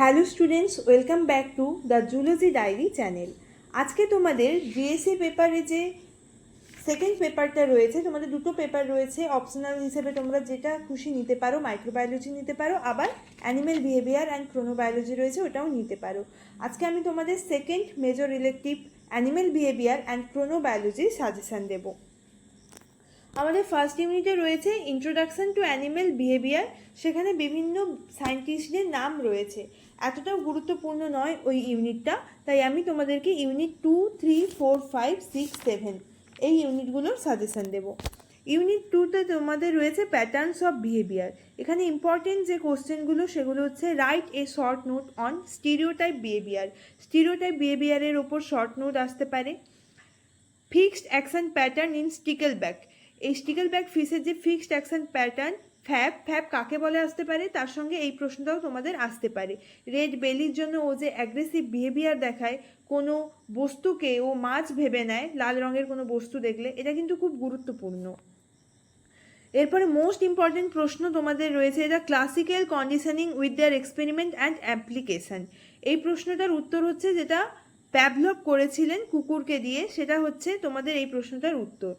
Hello students, welcome back to the zoology diary channel. আজকে তোমাদের GSA পেপারে যে সেকেন্ড পেপারটা রয়েছে, তোমাদের দুটো পেপার রয়েছে অপশনাল হিসেবে, তোমরা যেটা খুশি নিতে পারো। মাইক্রোবায়োলজি নিতে পারো, আবার অ্যানিমেল বিহেভিয়ার অ্যান্ড ক্রোনোবায়োলজি রয়েছে, ওটাও নিতে পারো। আজকে আমি তোমাদের second major elective animal behaviour and ক্রোনোবায়োলজির সাজেশান দেবো। আমাদের ফার্স্ট ইউনিটে রয়েছে ইন্ট্রোডাকশন টু অ্যানিমেল বিহেভিয়ার। সেখানে বিভিন্ন সায়েন্টিস্টদের নাম রয়েছে। এতটাও গুরুত্বপূর্ণ নয় ওই ইউনিটটা, তাই আমি তোমাদেরকে ইউনিট 2, 3, 4, 5, 6, 7 এই ইউনিটগুলোর সাজেশন দেবো। ইউনিট 2তে তোমাদের রয়েছে প্যাটার্নস অফ বিহেভিয়ার। এখানে ইম্পর্টেন্ট যে কোশ্চেনগুলো সেগুলো হচ্ছে write a short note on stereotype behaviour. Stereotype বিহেভিয়ারের ওপর শর্ট নোট আসতে পারে। Fixed action pattern in stickleback. এই স্টিকেলব্যাক ফিশের যে ফিক্সড অ্যাকশন প্যাটার্ন, ফ্যাব কাকে বলে আসতে পারে, তার সঙ্গে এই প্রশ্নটাও তোমাদের আসতে পারে। রেড বেলির জন্য ও যে অ্যাগ্রেসিভ বিহেভিয়ার দেখায়, কোনো বস্তুকে ও মাছ ভেবে নেয় লাল রঙের কোনো বস্তু দেখলে, এটা কিন্তু খুব গুরুত্বপূর্ণ। এরপরে মোস্ট ইম্পর্টেন্ট প্রশ্ন তোমাদের রয়েছে, এটা classical conditioning with their experiment and application. এই প্রশ্নটার উত্তর হচ্ছে যেটা প্যাভলভ করেছিলেন কুকুরকে দিয়ে, সেটা হচ্ছে তোমাদের এই প্রশ্নটার উত্তর।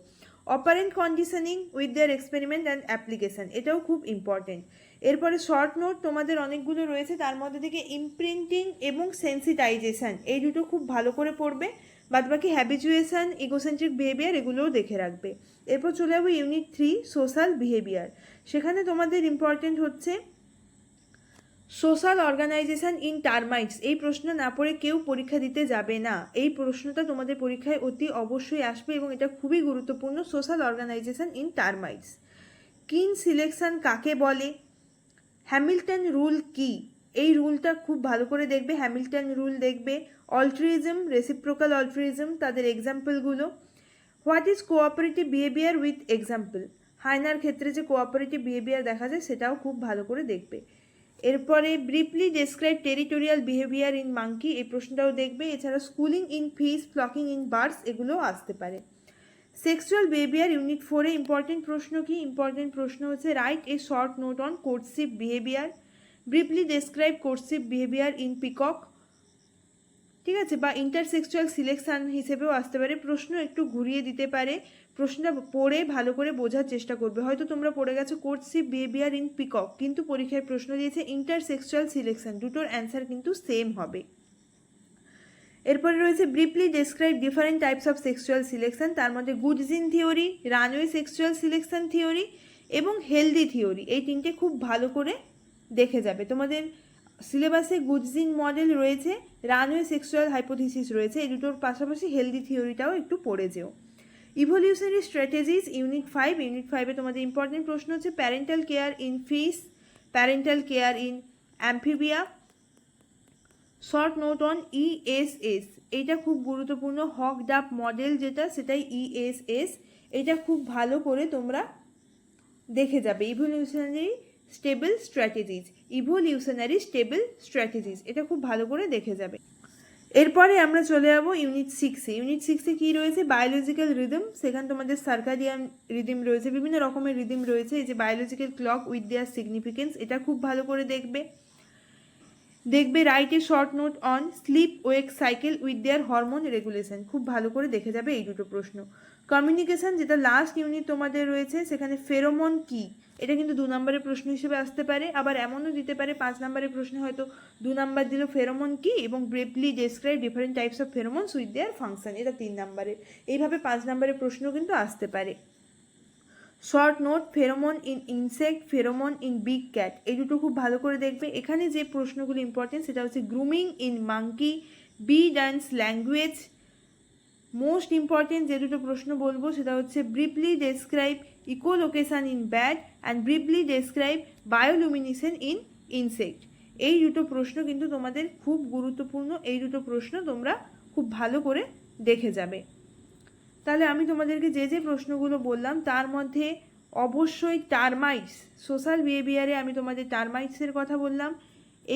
Operant conditioning with their experiment and application, এটাও খুব ইম্পর্টেন্ট। এরপরে শর্ট নোট তোমাদের অনেকগুলো রয়েছে, তার মধ্যে থেকে ইমপ্রিন্টিং এবং সেন্সিটাইজেশন এই দুটো খুব ভালো করে পড়বে। বাদবাকি হ্যাবিচুয়েশন, ইগোসেন্ট্রিক বিহেভিয়ার এগুলোও দেখে রাখবে। এরপর চলে যাবো ইউনিট 3 সোশ্যাল বিহেভিয়ার। সেখানে তোমাদের ইম্পর্টেন্ট হচ্ছে সোশ্যাল অর্গানাইজেশন ইন টার্মাইটস। এই প্রশ্ন না পড়ে কেউ পরীক্ষা দিতে যাবে না। এই প্রশ্নটা তোমাদের পরীক্ষায় অতি অবশ্যই আসবে এবং এটা খুবই গুরুত্বপূর্ণ। Social organisation in termites. Kin selection কাকে বলে? হ্যামিল্টন রুল কি? এই রুলটা খুব ভালো করে দেখবে, হ্যামিল্টন রুল দেখবে। অল্ট্রুইজম, রেসিপ্রোকাল অল্ট্রুইজম, তাদের এক্সাম্পলগুলো। What is cooperative behaviour with example? হায়নার ক্ষেত্রে যে কোঅপারেটিভ বিহেভিয়ার দেখা যায় সেটাও খুব ভালো করে দেখবে। এরপরে briefly describe territorial behaviour in monkey, এই প্রশ্নটাও দেখবে। এছাড়া schooling in fish, flocking in birds এগুলোও আসতে পারে। সেক্সুয়াল বিহেভিয়ার ইউনিট 4-এ ইম্পর্টেন্ট প্রশ্ন কি? ইম্পর্টেন্ট প্রশ্ন হচ্ছে write a short note on courtship behaviour. Briefly describe courtship behaviour in peacock, ঠিক আছে, বা ইন্টারসেক্সুয়াল সিলেকশন হিসেবেও আসতে পারে। প্রশ্ন একটু ঘুরিয়ে দিতে পারে, প্রশ্নটা পড়ে ভালো করে বোঝার চেষ্টা করবে। হয়তো তোমরা পড়ে গেছো কোর্টশিপ বিহেভিয়ার ইন পিকক, কিন্তু পরীক্ষায় প্রশ্ন দিয়েছে ইন্টারসেক্সুয়াল সিলেকশন, দুটোর অ্যান্সার কিন্তু সেম হবে। এরপরে রয়েছে briefly describe different types of sexual selection, তার মধ্যে good gene theory, runaway sexual selection theory এবং হেলদি থিওরি, এই তিনটে খুব ভালো করে দেখে যাবে। তোমাদের সিলেবাসে গুডজিন মডেল রয়েছে, রানওয়ে সেক্সুয়াল হাইপোথিসিস রয়েছে, এই দুটোর পাশাপাশি হেলদি থিওরিটাও একটু পড়ে যেও। Evolutionary strategies unit 5। ইউনিট 5-এ তোমাদের ইম্পর্টেন্ট প্রশ্ন হচ্ছে parental care in fish, parental care in Amphibia. Short note on ESS, এইটা খুব গুরুত্বপূর্ণ। হক ডাপ মডেল যেটা, সেটাই ইএসএস, এটা খুব ভালো করে তোমরা দেখে যাবে। Evolutionary stable strategies, evolutionary stable strategies, এটা খুব ভালো করে দেখে যাবে। এরপরে আমরা চলে যাবো ইউনিট 6-এ। ইউনিট 6-এ কী রয়েছে? Biological rhythm. সেখানে তোমাদের সার্কাডিয়ান রিদিম রয়েছে, বিভিন্ন রকমের রিদিম রয়েছে। এই যে biological clock with their significance, এটা খুব ভালো করে দেখবে। Write a short note on sleep wake cycle with their hormone regulation, খুব ভালো করে দেখে যাবে এই দুটো প্রশ্ন। কমিউনিকেশন, যেটা লাস্ট ইউনিট তোমাদের রয়েছে, সেখানে ফেরোমন কি? এটা কিন্তু 2 নম্বরের প্রশ্ন হিসেবে আসতে পারে, আবার এমনও দিতে পারে 5 নম্বরের প্রশ্নে হয়তো 2 নম্বর দিল ফেরোমন কি এবং briefly describe different types of pheromones with their function, এটা 3 নম্বরের। এইভাবে 5 নম্বরের প্রশ্ন কিন্তু আসতে পারে। Short note pheromone in insect, pheromone in big cat, এই দুটো খুব ভালো করে দেখবে। এখানে যে প্রশ্নগুলো ইম্পর্টেন্ট সেটা হচ্ছে grooming in monkey, bee dance language. Most important যে দুটো প্রশ্ন বলবো সেটা হচ্ছে briefly describe echolocation in bat and briefly describe bioluminescence in insect. এই দুটো প্রশ্ন কিন্তু তোমাদের খুব গুরুত্বপূর্ণ, এই দুটো প্রশ্ন তোমরা খুব ভালো করে দেখে যাবে। তাহলে আমি তোমাদেরকে যে যে প্রশ্নগুলো বললাম তার মধ্যে অবশ্যই টার্মাইটস, সোশ্যাল বিহেভিয়ারে আমি তোমাদের টার্মাইটসের কথা বললাম,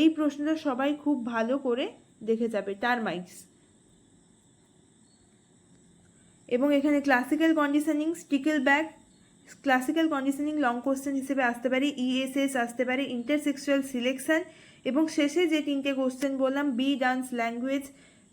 এই প্রশ্নটা সবাই খুব ভালো করে দেখে যাবে, টার্মাইটস। এবং এখানে classical conditioning, stickleback, classical conditioning long question হিসেবে আসতে পারে, ইএসএস আসতে পারে, ইন্টারসেক্সুয়াল সিলেকশন এবং শেষে যে 3টে কোশ্চেন বললাম, বি ডান্স ল্যাঙ্গুয়েজ,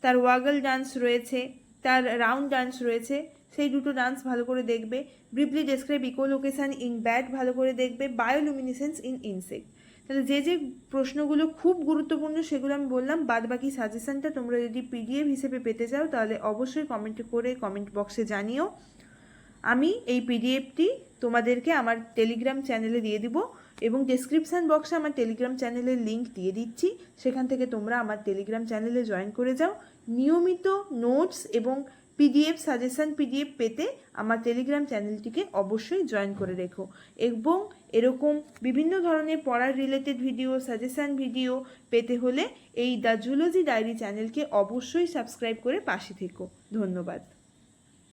তার ওয়াগল ডান্স রয়েছে, তার রাউন্ড ডান্স রয়েছে, সেই দুটো ডান্স ভালো করে দেখবে। Briefly describe echolocation in bat ভালো করে দেখবে। Bioluminescence in insect. তাহলে যে যে প্রশ্নগুলো খুব গুরুত্বপূর্ণ সেগুলো আমি বললাম। বাদ বাকি সাজেশনটা তোমরা যদি পিডিএফ হিসেবে পেতে চাও তাহলে অবশ্যই কমেন্ট বক্সে জানিও। আমি এই পিডিএফটি তোমাদেরকে আমার টেলিগ্রাম চ্যানেলে দিয়ে দিব এবং ডেসক্রিপশান বক্সে আমার টেলিগ্রাম চ্যানেলের লিঙ্ক দিয়ে দিচ্ছি। সেখান থেকে তোমরা আমার টেলিগ্রাম চ্যানেলে জয়েন করে যাও। নিয়মিত নোটস এবং পিডিএফ সাজেশন পিডিএফ পেতে আমার টেলিগ্রাম চ্যানেলটিকে অবশ্যই জয়েন করে রেখো এবং এরকম বিভিন্ন ধরনের পড়ার রিলেটেড ভিডিও, সাজেশন ভিডিও পেতে হলে এই দ্য জুলজি ডায়েরি চ্যানেলকে অবশ্যই সাবস্ক্রাইব করে পাশে থেকো। ধন্যবাদ।